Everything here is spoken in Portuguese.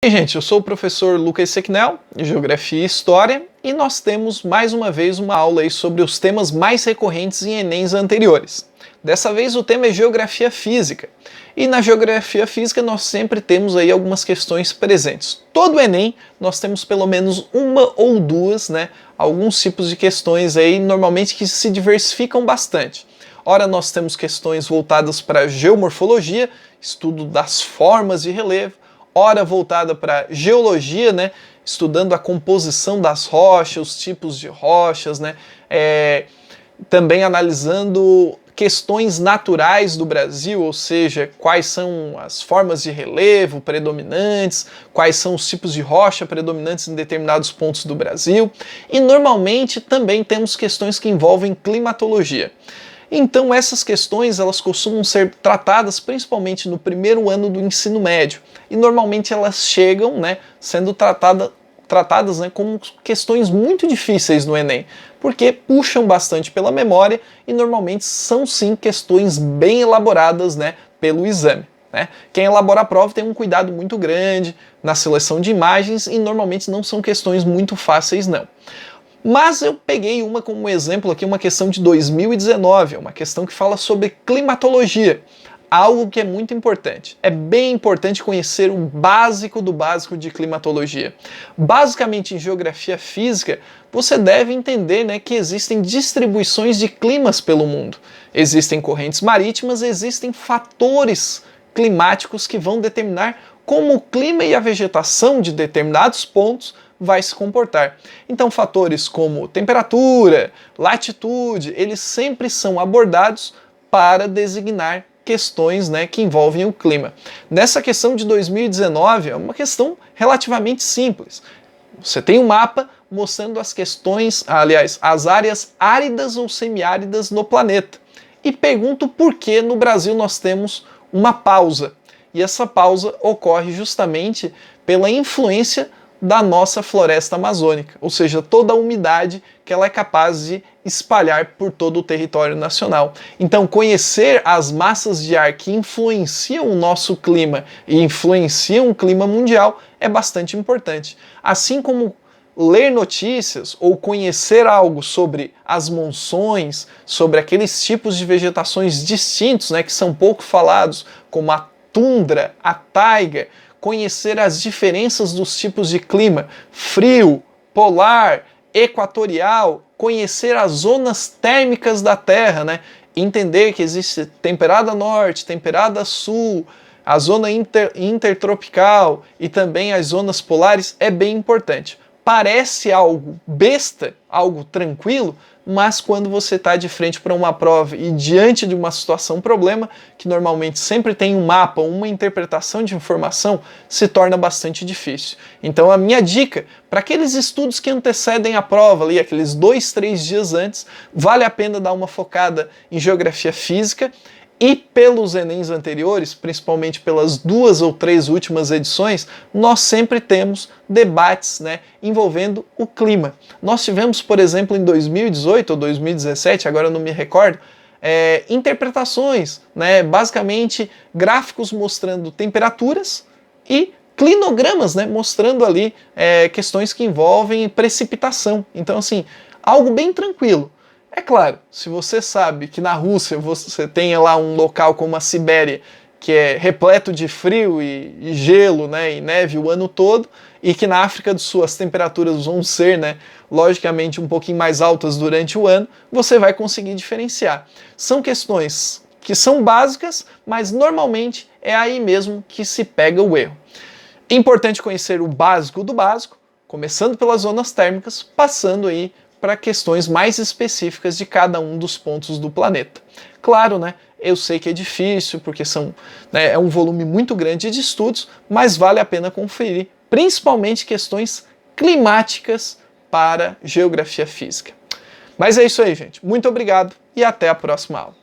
Bem, gente, eu sou o professor Lucas Sequinel, de Geografia e História, e nós temos mais uma vez uma aula aí sobre os temas mais recorrentes em Enems anteriores. Dessa vez o tema é Geografia Física, e na Geografia Física nós sempre temos aí algumas questões presentes. Todo Enem nós temos pelo menos uma ou duas, alguns tipos de questões aí, normalmente que se diversificam bastante. Ora, nós temos questões voltadas para geomorfologia, estudo das formas de relevo, ora voltada para geologia, estudando a composição das rochas, os tipos de rochas, também analisando questões naturais do Brasil, ou seja, quais são as formas de relevo predominantes, quais são os tipos de rocha predominantes em determinados pontos do Brasil, e normalmente também temos questões que envolvem climatologia. Então essas questões elas costumam ser tratadas principalmente no primeiro ano do ensino médio e normalmente elas chegam sendo tratadas como questões muito difíceis no Enem, porque puxam bastante pela memória e normalmente são sim questões bem elaboradas pelo exame. Quem elabora a prova tem um cuidado muito grande na seleção de imagens e normalmente não são questões muito fáceis não. Mas eu peguei uma como exemplo aqui, uma questão de 2019, uma questão que fala sobre climatologia, algo que é muito importante. É bem importante conhecer o básico do básico de climatologia. Basicamente, em geografia física, você deve entender que existem distribuições de climas pelo mundo. Existem correntes marítimas, existem fatores climáticos que vão determinar como o clima e a vegetação de determinados pontos vai se comportar. Então fatores como temperatura, latitude, eles sempre são abordados para designar questões que envolvem o clima. Nessa questão de 2019 é uma questão relativamente simples. Você tem um mapa mostrando as questões, aliás, as áreas áridas ou semiáridas no planeta. E pergunto por que no Brasil nós temos uma pausa. E essa pausa ocorre justamente pela influência da nossa floresta amazônica, ou seja, toda a umidade que ela é capaz de espalhar por todo o território nacional. Então, conhecer as massas de ar que influenciam o nosso clima e influenciam o clima mundial é bastante importante. Assim como ler notícias ou conhecer algo sobre as monções, sobre aqueles tipos de vegetações distintos, que são pouco falados, como a tundra, a taiga, conhecer as diferenças dos tipos de clima, frio, polar, equatorial, conhecer as zonas térmicas da Terra, entender que existe temperada norte, temperada sul, a zona intertropical e também as zonas polares é bem importante. Parece algo besta, algo tranquilo, mas quando você está de frente para uma prova e diante de uma situação problema, que normalmente sempre tem um mapa, uma interpretação de informação, se torna bastante difícil. Então a minha dica, para aqueles estudos que antecedem a prova, ali, aqueles 2, 3 dias antes, vale a pena dar uma focada em geografia física. E pelos Enems anteriores, principalmente pelas 2 ou 3 últimas edições, nós sempre temos debates envolvendo o clima. Nós tivemos, por exemplo, em 2018 ou 2017, agora eu não me recordo, interpretações, basicamente gráficos mostrando temperaturas e clinogramas, mostrando ali questões que envolvem precipitação. Então, assim, algo bem tranquilo. É claro, se você sabe que na Rússia você tem lá um local como a Sibéria, que é repleto de frio e gelo e neve o ano todo, e que na África do Sul as temperaturas vão ser, logicamente, um pouquinho mais altas durante o ano, você vai conseguir diferenciar. São questões que são básicas, mas normalmente é aí mesmo que se pega o erro. É importante conhecer o básico do básico, começando pelas zonas térmicas, passando aí para questões mais específicas de cada um dos pontos do planeta. Claro, eu sei que é difícil, porque é um volume muito grande de estudos, mas vale a pena conferir, principalmente questões climáticas para geografia física. Mas é isso aí, gente. Muito obrigado e até a próxima aula.